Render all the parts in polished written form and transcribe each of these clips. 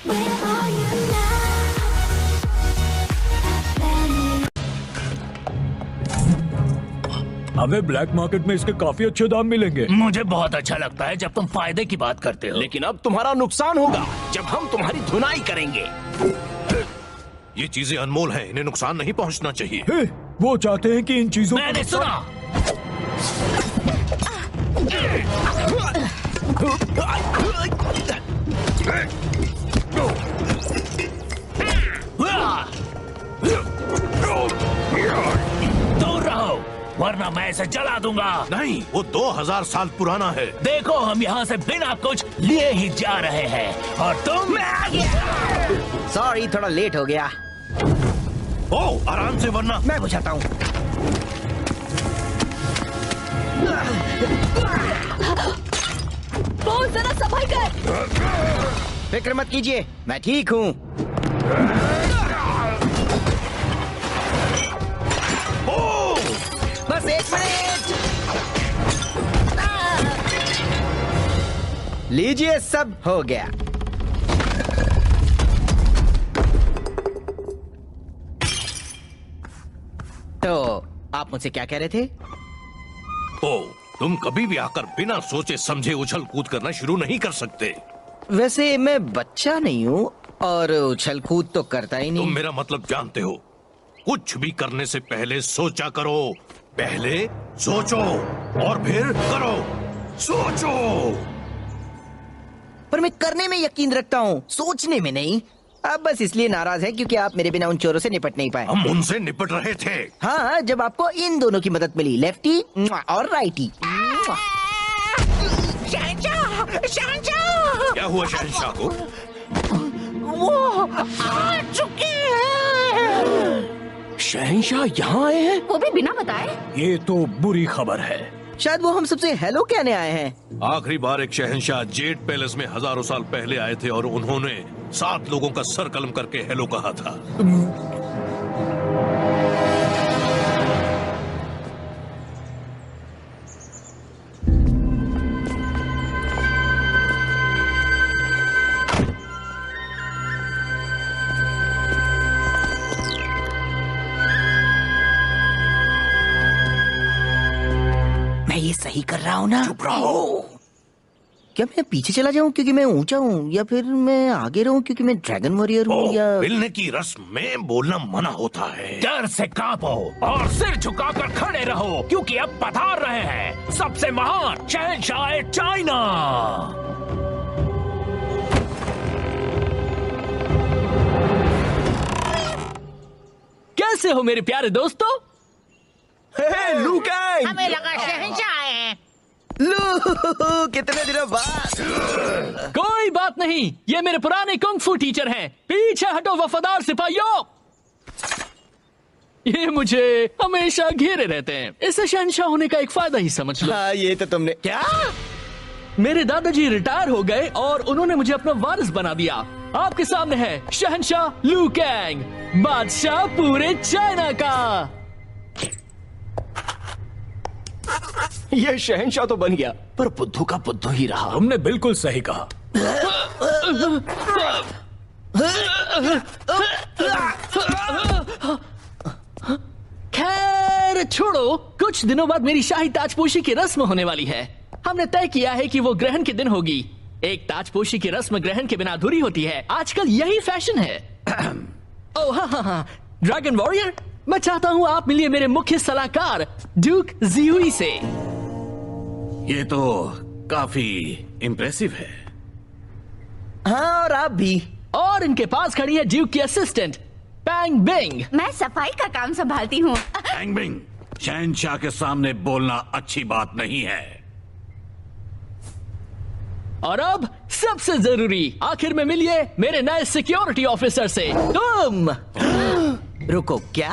हमें black market में इसके काफी अच्छे दाम मिलेंगे। मुझे बहुत अच्छा लगता है जब तुम फायदे की बात करते हो। लेकिन अब तुम्हारा नुकसान होगा जब हम तुम्हारी धुनाई करेंगे। ये चीजें अनमोल हैं, इन्हें नुकसान नहीं पहुंचना चाहिए। हे, वो चाहते हैं कि इन चीजों मैंने सुना। दूर रहो वरना मैं इसे जला दूंगा। नहीं, वो 2000 साल पुराना है। देखो हम यहाँ से बिना कुछ लिए ही जा रहे हैं और तुम। सॉरी, थोड़ा लेट हो गया। ओ, आराम से, वरना मैं बुझाता हूँ। बहुत जरा संभाल कर। फिक्र मत कीजिए, मैं ठीक हूँ। बस 1 मिनट। लीजिए, सब हो गया। तो आप मुझसे क्या कह रहे थे? ओ, तुम कभी भी आकर बिना सोचे समझे उछल कूद करना शुरू नहीं कर सकते। वैसे मैं बच्चा नहीं हूँ और उछल कूद तो करता ही नहीं। तुम मेरा मतलब जानते हो। कुछ भी करने से पहले सोचा करो। पहले सोचो और फिर करो। सोचो। पर मैं करने में यकीन रखता हूँ, सोचने में नहीं। आप बस इसलिए नाराज हैं क्योंकि आप मेरे बिना उन चोरों से निपट नहीं पाए। हम उनसे निपट रहे थे। हाँ, जब आपको इन दोनों की मदद मिली, लेफ्टी और राइटी। क्या हुआ शहंशाह को? वो आ चुके हैं। शहंशाह यहाँ आए हैं? वो भी बिना बताए? ये तो बुरी खबर है। शायद वो हम सबसे हेलो कहने आए हैं। आखिरी बार एक शहंशाह जेड पैलेस में हजारों साल पहले आए थे और उन्होंने 7 लोगों का सर कलम करके हेलो कहा था। मैं ये सही कर रहा हूँ ना? चुप रहो। क्या मैं पीछे चला जाऊँ क्योंकि मैं ऊंचा हूँ, या फिर मैं आगे रहूँ क्योंकि मैं ड्रैगन वॉरियर हूँ, या मिलने की रस्म में बोलना मना होता है। डर से कांपो और सिर झुकाकर खड़े रहो क्योंकि अब पधार रहे हैं सबसे महान शहंशाह चाइना। कैसे हो मेरे प्यारे दोस्तों? लू कैंग! हमें लगा शहंशाह आए हैं। लू, कितने दिनों बाद। कोई बात नहीं, ये मेरे पुराने कुंग फू टीचर हैं। पीछे हटो वफादार सिपाहियों। ये मुझे हमेशा घेरे रहते हैं। इसे शहंशाह होने का एक फायदा ही समझ लो। हाँ, ये तो तुमने क्या? मेरे दादाजी रिटायर हो गए और उन्होंने मुझे अपना वारिस बना दिया। आपके सामने है शहंशाह लू कैंग, बादशाह पूरे चाइना का। ये शहंशाह तो बन गया, पर बुद्धू का बुद्धू ही रहा। तुमने बिल्कुल सही कहा। खैर छोड़ो, कुछ दिनों बाद मेरी शाही ताजपोशी की रस्म होने वाली है। हमने तय किया है कि वो ग्रहण के दिन होगी। एक ताजपोशी की रस्म ग्रहण के बिना अधूरी होती है। आजकल यही फैशन है। ओह हाँ, ड्रैगन वॉरियर, मैं चाहता हूँ आप मिलिए मेरे मुख्य सलाहकार ड्यूक जियुई से। ये तो काफी इम्प्रेसिव है। हाँ, और आप भी। और इनके पास खड़ी है ड्यूक की असिस्टेंट पैंग बिंग। मैं सफाई का काम संभालती हूँ। पैंग बिंग, शहंशाह के सामने बोलना अच्छी बात नहीं है। और अब सबसे जरूरी, आखिर में मिलिए मेरे नए सिक्योरिटी ऑफिसर से, तुम। रुको, क्या?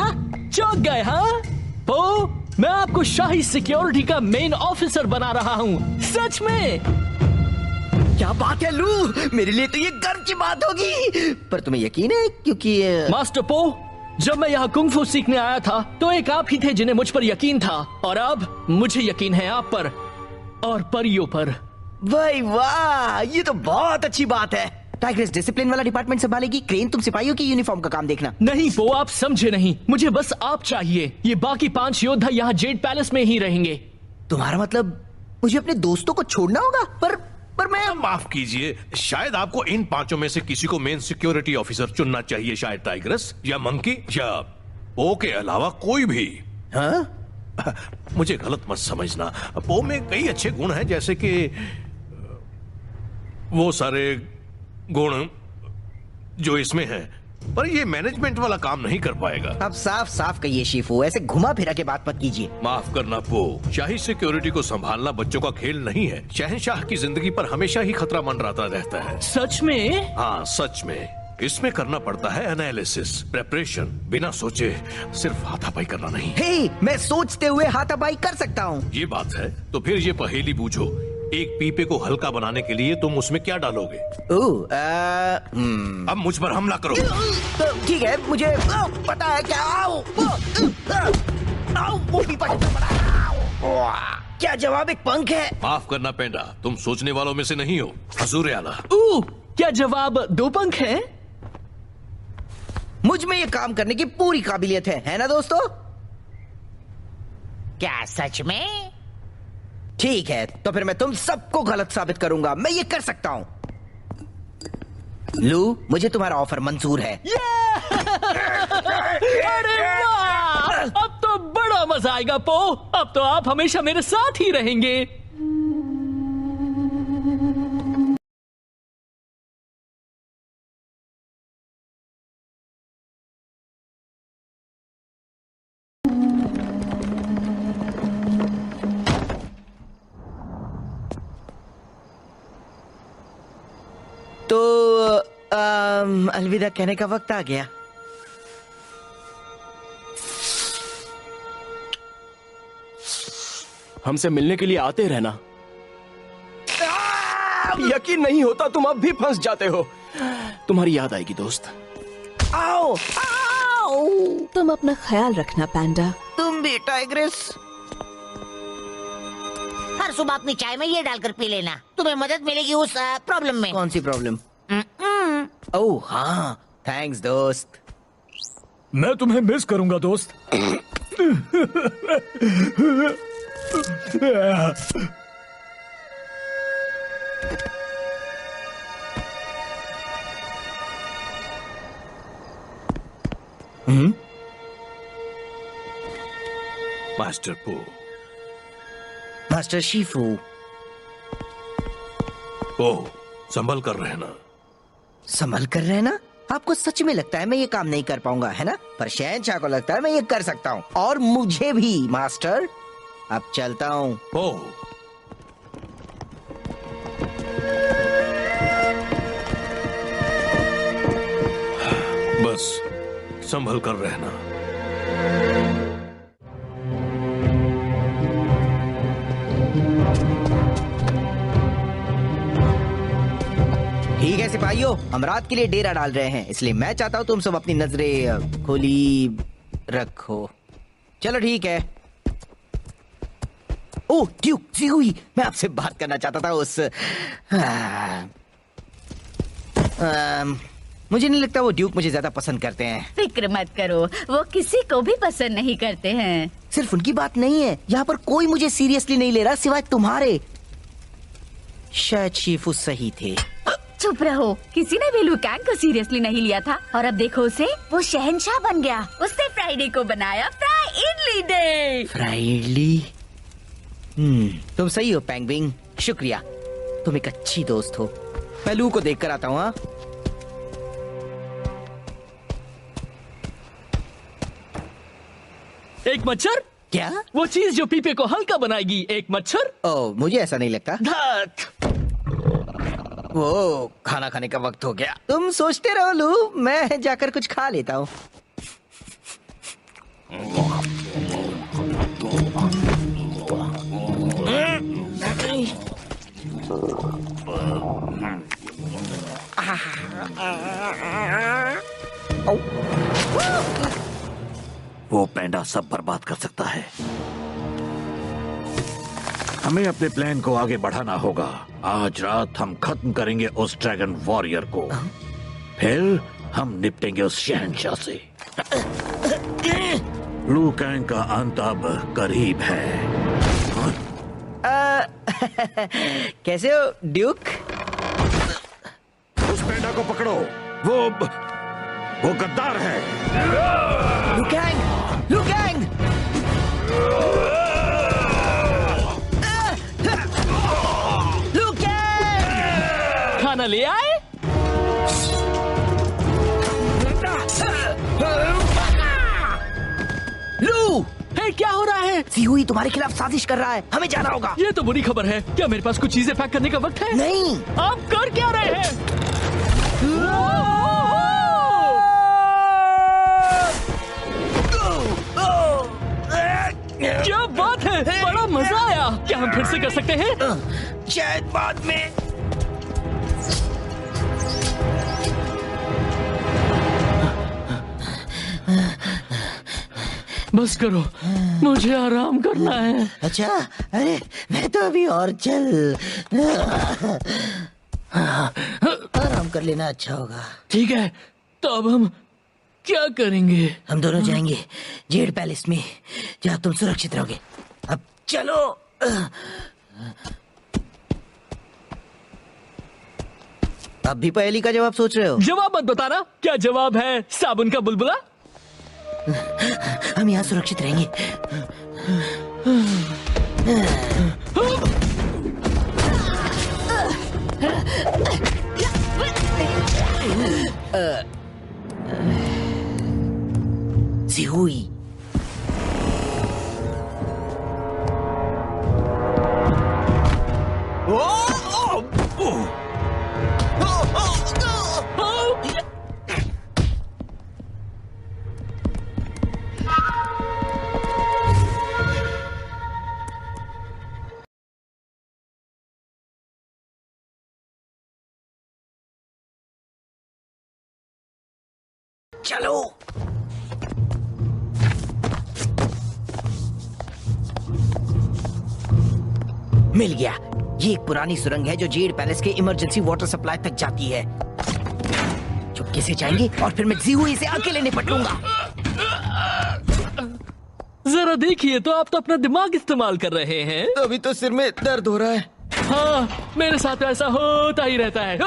चौंक गए हाँ? तो मैं आपको शाही सिक्योरिटी का मेन ऑफिसर बना रहा हूँ। सच में। क्या बात है लू, मेरे लिए तो ये गर्व की बात होगी। पर तुम्हें यकीन है? क्योंकि मास्टर पो, जब मैं यहाँ कुंग फू सीखने आया था तो एक आप ही थे जिन्हें मुझ पर यकीन था, और अब मुझे यकीन है आप पर और परियों पर। भाई वाह, ये तो बहुत अच्छी बात है। टाइग्रेस डिसिप्लिन वाला डिपार्टमेंट संभालेगी, क्रेन तुम सिपाहियों की यूनिफॉर्म का काम देखना। नहीं पो, आप समझे नहीं। मुझे बस आप चाहिए। ये बाकी 5 योद्धा यहाँ जेड पैलेस में ही रहेंगे। तुम्हारा मतलब मुझे अपने दोस्तों को छोड़ना होगा? पर मैं माफ कीजिए, शायद आपको इन 5 में से किसी को मेन सिक्योरिटी ऑफिसर चुनना चाहिए। शायद टाइग्रेस या मंकी या पो के अलावा कोई भी। हाँ? मुझे गलत मत समझना, पो में कई अच्छे गुण हैं, जैसे कि वो सारे गुण जो इसमें हैं, पर ये मैनेजमेंट वाला काम नहीं कर पाएगा। अब साफ साफ कहिए शिफू, ऐसे घुमा फिरा के बात मत कीजिए। माफ करना पो, शाही सिक्योरिटी को संभालना बच्चों का खेल नहीं है। शहंशाह की जिंदगी पर हमेशा ही खतरा मंडराता रहता है। सच में? हाँ सच में। इसमें करना पड़ता है एनालिसिस, प्रेपरेशन, बिना सोचे सिर्फ हाथापाई करना नहीं। हे, मैं सोचते हुए हाथापाई कर सकता हूँ। ये बात है तो फिर ये पहेली बूझो। एक पीपे को हल्का बनाने के लिए तुम उसमें क्या डालोगे? अब मुझ पर हमला करो। तो ठीक है, मुझे पता है क्या। वो पीपा क्या जवाब एक पंख है? माफ करना पेंडा, तुम सोचने वालों में से नहीं हो। हजूर आला। क्या जवाब 2 पंख है? मुझ में ये काम करने की पूरी काबिलियत है ना दोस्तों? क्या सच में? ठीक है, तो फिर मैं तुम सबको गलत साबित करूंगा। मैं ये कर सकता हूँ। लू, मुझे तुम्हारा ऑफर मंजूर है। अरे वाह! अब तो बड़ा मजा आएगा पो। अब तो आप हमेशा मेरे साथ ही रहेंगे। तो अलविदा कहने का वक्त आ गया। हमसे मिलने के लिए आते रहना। यकीन नहीं होता तुम अब भी फंस जाते हो। तुम्हारी याद आएगी दोस्त। आओ, आओ। तुम अपना ख्याल रखना पैंडा। तुम भी टाइग्रेस। हर सुबह अपनी चाय में ये डालकर पी लेना, तुम्हें मदद मिलेगी उस प्रॉब्लम में। कौन सी प्रॉब्लम? ओह हाँ, थैंक्स दोस्त। मैं तुम्हें मिस करूंगा दोस्त। मास्टर पो। Master Shifu. ओह, संभल कर रहना। संभल कर रहना? आपको सच में लगता है मैं ये काम नहीं कर पाऊंगा, है ना? पर शहंशाह को लगता है मैं ये कर सकता हूँ, और मुझे भी। मास्टर, अब चलता हूँ। ओह, बस संभल कर रहना। ठीक है सिपाहियों, हम रात के लिए डेरा डाल रहे हैं, इसलिए मैं चाहता हूँ तुम सब अपनी नजरें खुली रखो। चलो ठीक है। ओह ड्यूक जी, मैं आपसे बात करना चाहता था उस मुझे नहीं लगता वो ड्यूक मुझे ज्यादा पसंद करते हैं। फिक्र मत करो, वो किसी को भी पसंद नहीं करते हैं। सिर्फ उनकी बात नहीं है, यहाँ पर कोई मुझे सीरियसली नहीं ले रहा सिवाय तुम्हारे। शायद शिफू सही थे। चुप रहो, किसी ने भी लुकैंग को सीरियसली नहीं लिया था, और अब देखो उसे, वो शहंशाह बन गया। उसने फ्राइडे को बनाया fry idli day. Fry idli? तुम सही हो पेंगविन, शुक्रिया। तुम एक अच्छी दोस्त हो। मैं लू को देख कर आता हूँ। हाँ, एक मच्छर? क्या? वो चीज जो पीपे को हल्का बनाएगी। एक मच्छर? ओह, मुझे ऐसा नहीं लगता। धत! वो खाना खाने का वक्त हो गया। तुम सोचते रहो लू, मैं जाकर कुछ खा लेता हूँ। वो पैंडा सब बर्बाद कर सकता है। हमें अपने प्लान को आगे बढ़ाना होगा। आज रात हम खत्म करेंगे उस ड्रैगन वॉरियर को, फिर हम निपटेंगे उस शहंशाह से। लू कैंग का अंत अब करीब है। कैसे हो ड्यूक? उस पेंडा को पकड़ो, वो गद्दार है। लू कैंग! लू कैंग! लू कैंग! खाना ले आए? लू! हे, क्या हो रहा है? सीहुई तुम्हारे खिलाफ साजिश कर रहा है, हमें जाना होगा। ये तो बुरी खबर है। क्या मेरे पास कुछ चीजें पैक करने का वक्त है? नहीं। आप कर क्या रहे हैं? क्या बात है, बड़ा मजा आया। क्या हम फिर से कर सकते हैं? शायद बाद में। बस करो, मुझे आराम करना है। अच्छा, अरे मैं तो अभी और चल। आराम कर लेना अच्छा होगा। ठीक है, तो अब हम क्या करेंगे? हम दोनों जाएंगे जेड पैलेस में, जहाँ तुम सुरक्षित रहोगे। अब चलो। अब भी पहेली का जवाब सोच रहे हो? जवाब मत बताना। क्या जवाब है? साबुन का बुलबुला? हम यहाँ सुरक्षित रहेंगे। सीहुई, चलो। मिल गया। ये एक पुरानी सुरंग है जो जेड पैलेस के इमरजेंसी वाटर सप्लाई तक जाती है। चुपके से जाएंगे और फिर मैं जीहुई से अकेले निपट लूंगा। जरा देखिए तो, आप तो अपना दिमाग इस्तेमाल कर रहे हैं। अभी तो सिर में दर्द हो रहा है। हाँ, मेरे साथ ऐसा होता ही रहता है।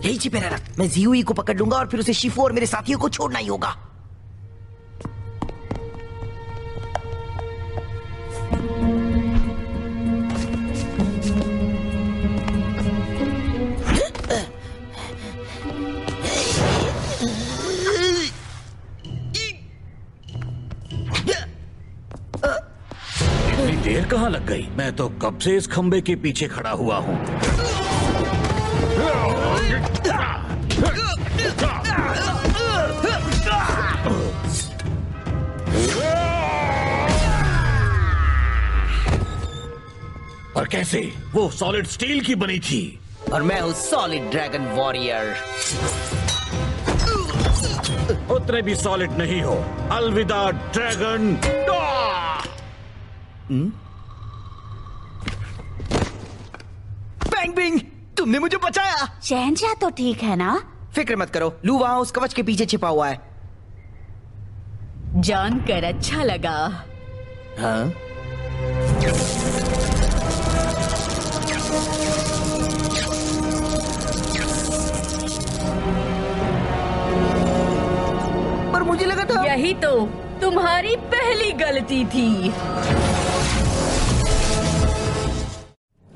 यही छिपे रहना। मैं जीहुई को पकड़ लूंगा और फिर उसे शिफो और मेरे साथियों को छोड़ना ही होगा। इतनी देर कहाँ लग गई? मैं तो कब से इस खंबे के पीछे खड़ा हुआ हूँ। और कैसे? वो सॉलिड स्टील की बनी थी। और मैं हूँ सॉलिड ड्रैगन वॉरियर। उतने भी सॉलिड नहीं हो। अलविदा ड्रैगन। बैंग बिंग, तुमने मुझे बचाया। शहंशाह तो ठीक है ना? फिक्र मत करो, लू वहां उस कवच के पीछे छिपा हुआ है। जानकर अच्छा लगा। हाँ? पर मुझे लगा था। यही तो तुम्हारी पहली गलती थी।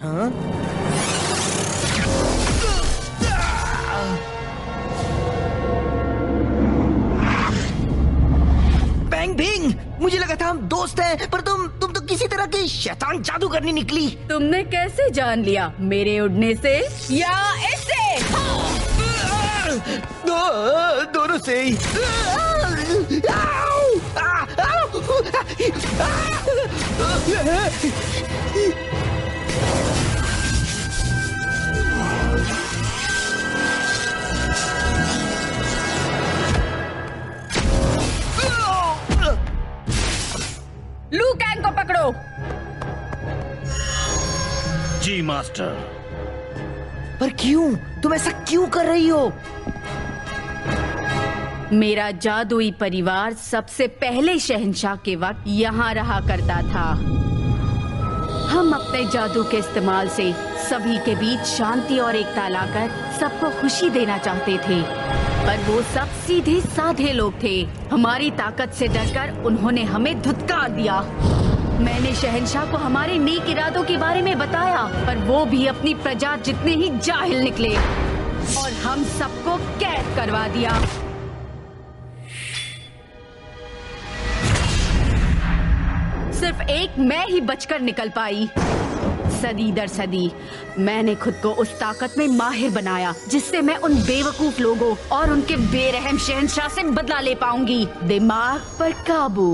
हाँ? बैंग बिंग, मुझे लगा था हम दोस्त हैं, पर तुम तो किसी तरह की शैतान जादूगरनी निकली। तुमने कैसे जान लिया? मेरे उड़ने से या इससे? दोनों से ही। लू कैंग को पकड़ो। जी मास्टर। पर क्यों? तुम ऐसा क्यों कर रही हो? मेरा जादुई परिवार सबसे पहले शहंशाह के वक्त यहाँ रहा करता था। हम अपने जादू के इस्तेमाल से सभी के बीच शांति और एकता लाकर सबको खुशी देना चाहते थे, पर वो सब सीधे साधे लोग थे। हमारी ताकत से डरकर उन्होंने हमें धुतकार दिया। मैंने शहंशाह को हमारे नेक इरादों के बारे में बताया, पर वो भी अपनी प्रजा जितने ही जाहिल निकले और हम सबको कैद करवा दिया। सिर्फ एक मैं ही बचकर निकल पाई। सदी दर सदी मैंने खुद को उस ताकत में माहिर बनाया जिससे मैं उन बेवकूफ लोगों और उनके बेरहम शहंशाह से बदला ले पाऊंगी। दिमाग पर काबू।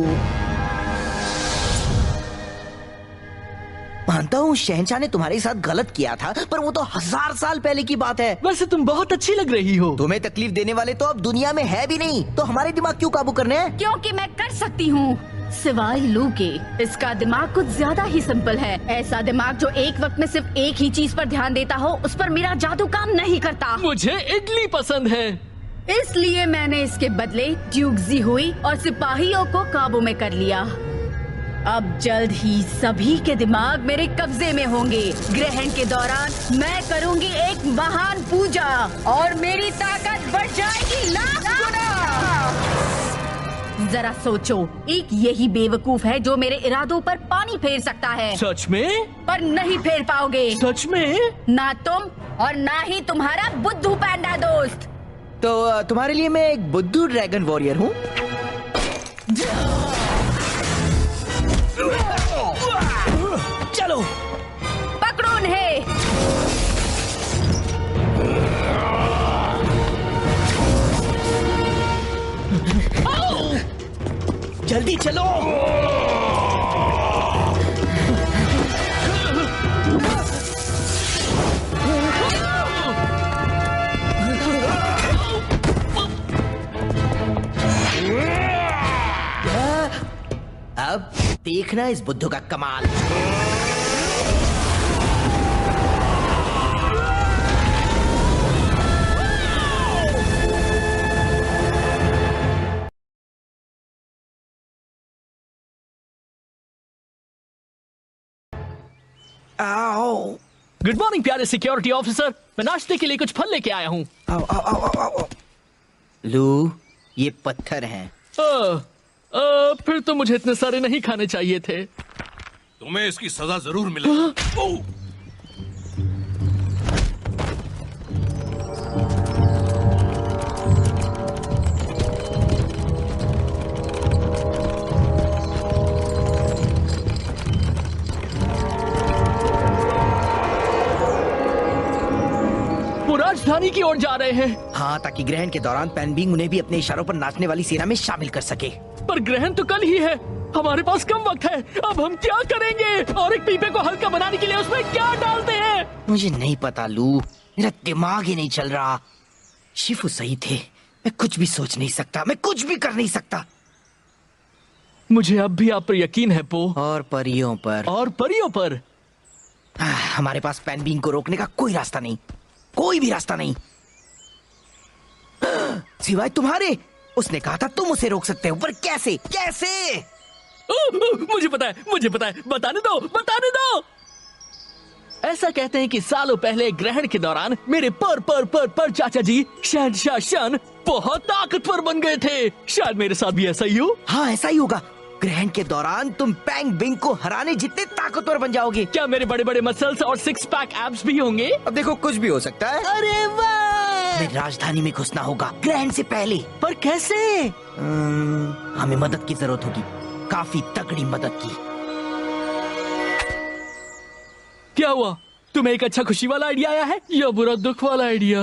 मानता हूँ शहंशाह ने तुम्हारे साथ गलत किया था, पर वो तो 1000 साल पहले की बात है। वैसे तुम बहुत अच्छी लग रही हो। तुम्हें तकलीफ देने वाले तो अब दुनिया में है भी नहीं, तो हमारे दिमाग क्यों काबू करने हैं? क्योंकि मैं कर सकती हूँ, सिवाय लू के। इसका दिमाग कुछ ज्यादा ही सिंपल है। ऐसा दिमाग जो एक वक्त में सिर्फ एक ही चीज पर ध्यान देता हो, उस पर मेरा जादू काम नहीं करता। मुझे इडली पसंद है, इसलिए मैंने इसके बदले ड्यूक्सी हुई और सिपाहियों को काबू में कर लिया। अब जल्द ही सभी के दिमाग मेरे कब्जे में होंगे। ग्रहण के दौरान मैं करूंगी एक महान पूजा और मेरी ताकत बढ़ जाएगी लाख गुना। जरा सोचो, एक यही बेवकूफ है जो मेरे इरादों पर पानी फेर सकता है। सच में? पर नहीं फेर पाओगे। सच में? ना तुम और ना ही तुम्हारा बुद्धू पैंडा दोस्त। तो तुम्हारे लिए मैं एक बुद्धू ड्रैगन वॉरियर हूँ। चलो पकड़ो उन्हें। जल्दी चलो। अब देखना इस बुद्धू का कमाल। आओ। गुड मॉर्निंग प्यारे सिक्योरिटी ऑफिसर, मैं नाश्ते के लिए कुछ फल लेके आया हूँ। आओ आओ आओ आओ आओ। लू, ये पत्थर हैं। फिर तो मुझे इतने सारे नहीं खाने चाहिए थे। तुम्हें इसकी सजा जरूर मिलेगी। वो राजधानी की ओर जा रहे हैं। हाँ, ताकि ग्रहण के दौरान पेनबिंग उन्हें भी अपने इशारों पर नाचने वाली सेना में शामिल कर सके। पर ग्रहण तो कल ही है, हमारे पास कम वक्त है। अब हम क्या करेंगे? और एक पीपे को हल्का बनाने के लिए उसमें क्या डालते हैं? मुझे नहीं पता लू, मेरा दिमाग ही नहीं चल रहा। शिफू सही थे, मैं कुछ भी सोच नहीं सकता, मैं कुछ भी कर नहीं सकता। मुझे अब भी आप पर यकीन है पो। और परियों पर। और परियों पर। हमारे पास पेनबिंग को रोकने का कोई रास्ता नहीं, कोई भी रास्ता नहीं सिवाय तुम्हारे। उसने कहा था तुम उसे रोक सकते हो, पर कैसे? कैसे? मुझे पता है, मुझे पता है। बताने दो, बताने दो। ऐसा कहते हैं कि सालों पहले ग्रहण के दौरान मेरे पर चाचा जी शहंशाह शन बहुत ताकतवर बन गए थे। शायद मेरे साथ भी ऐसा ही हो। हाँ, ऐसा ही होगा। ग्रहण के दौरान तुम पैंग बिंग को हराने जितने ताकतवर बन जाओगे। क्या मेरे बड़े बड़े मसल्स और 6 पैक एब्स भी होंगे? अब देखो, कुछ भी हो सकता है। अरे वाह! हमें राजधानी में घुसना होगा ग्रहण से पहले। पर कैसे? हमें मदद की जरूरत होगी, काफी तगड़ी मदद की। क्या हुआ? तुम्हें एक अच्छा खुशी वाला आइडिया आया है या बुरा दुख वाला आइडिया?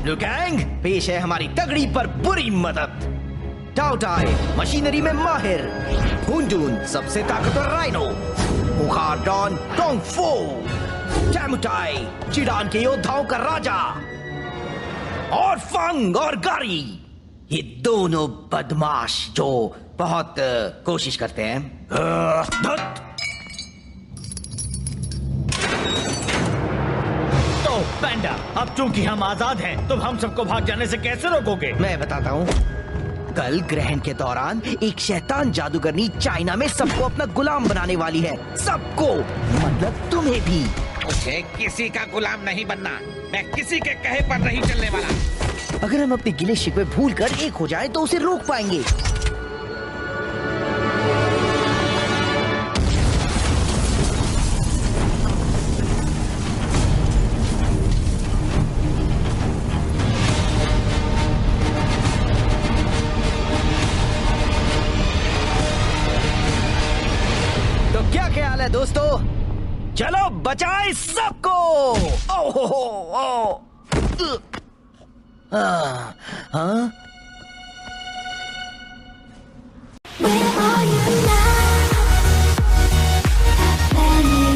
लुकैंग, पेश है हमारी तगड़ी पर बुरी मदद। टाओटाई मशीनरी में माहिर, हुंडून सबसे ताकतवर राइनो, मुखारडॉन टोंग फो, टैमुटाई चिडान के योद्धाओं का राजा, और फंग और गारी ये दोनों बदमाश जो बहुत कोशिश करते हैं। तो पैंडा, अब चूंकि हम आजाद हैं, तुम हम सबको भाग जाने से कैसे रोकोगे? मैं बताता हूँ। कल ग्रहण के दौरान एक शैतान जादूगरनी चाइना में सबको अपना गुलाम बनाने वाली है। सबको, मतलब तुम्हें भी। मुझे किसी का गुलाम नहीं बनना। मैं किसी के कहे पर नहीं चलने वाला। अगर हम अपने गिले शिकवे भूल कर एक हो जाएं तो उसे रोक पाएंगे। तो क्या ख्याल है दोस्तों? चलो बचाए सबको। ओ हो हो, ओ। हाँ,